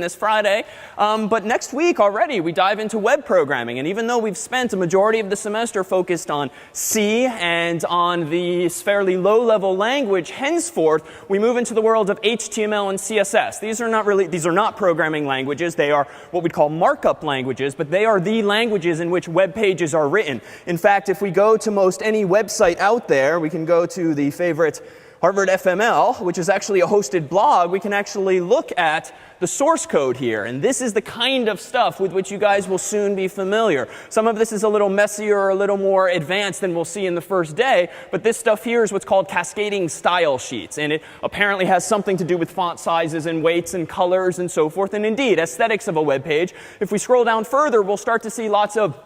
this Friday, but next week already we dive into web programming. And even though we've spent a majority of the semester focused on C and on the fairly low-level language, henceforth we move into the world of HTML and CSS. These are not programming languages. They are what we'd call markup languages, but they are the languages in which web pages are written. In fact, if we go to most any website out there, we can go to the favorite Harvard FML, which is actually a hosted blog. We can actually look at the source code here. And this is the kind of stuff with which you guys will soon be familiar. Some of this is a little messier or a little more advanced than we'll see in the first day. But this stuff here is what's called cascading style sheets. And it apparently has something to do with font sizes and weights and colors and so forth. And indeed, aesthetics of a web page. If we scroll down further, we'll start to see lots of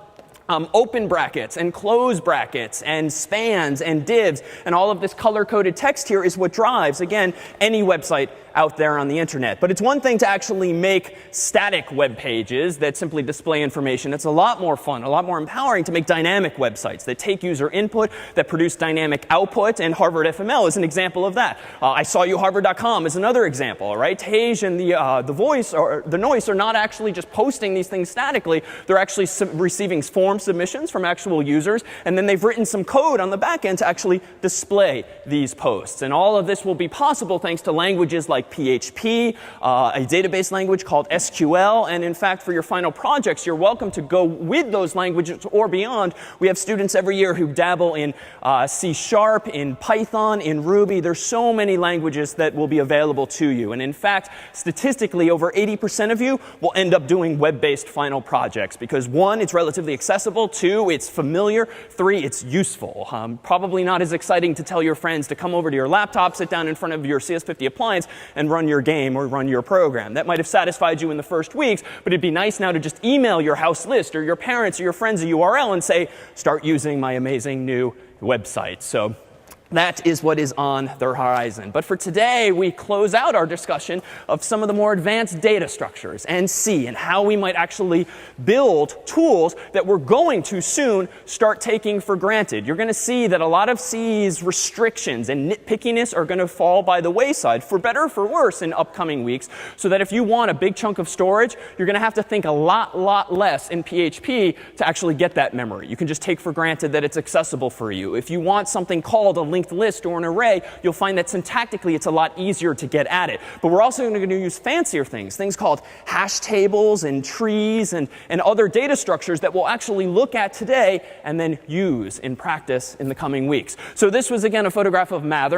open brackets and close brackets and spans and divs, and all of this color-coded text here is what drives, again, any website out there on the internet. But it's one thing to actually make static web pages that simply display information. It's a lot more fun, a lot more empowering to make dynamic websites that take user input, that produce dynamic output, and Harvard FML is an example of that. IsawYouHarvard.com is another example, right? Tej and the Voice or the Noise are not actually just posting these things statically. They're actually receiving form submissions from actual users, and then they've written some code on the back end to actually display these posts. And all of this will be possible thanks to languages like PHP, a database language called SQL, and in fact, for your final projects, you're welcome to go with those languages or beyond. We have students every year who dabble in C#, in Python, in Ruby. There's so many languages that will be available to you. And in fact, statistically, over 80% of you will end up doing web-based final projects because 1, it's relatively accessible. 2, it's familiar. 3, it's useful. Probably not as exciting to tell your friends to come over to your laptop, sit down in front of your CS50 appliance, and run your game or run your program. That might have satisfied you in the first weeks, but it'd be nice now to just email your house list or your parents or your friends a URL and say, start using my amazing new website. So that is what is on the horizon. But for today, we close out our discussion of some of the more advanced data structures and C and how we might actually build tools that we're going to soon start taking for granted. You're going to see that a lot of C's restrictions and nitpickiness are going to fall by the wayside, for better or for worse, in upcoming weeks, so that if you want a big chunk of storage, you're going to have to think a lot less in PHP to actually get that memory. You can just take for granted that it's accessible for you. If you want something called a linked list or an array, you'll find that syntactically it's a lot easier to get at it. But we're also going to use fancier things called hash tables and trees and other data structures that we'll actually look at today and then use in practice in the coming weeks. So this was, again, a photograph of Mather.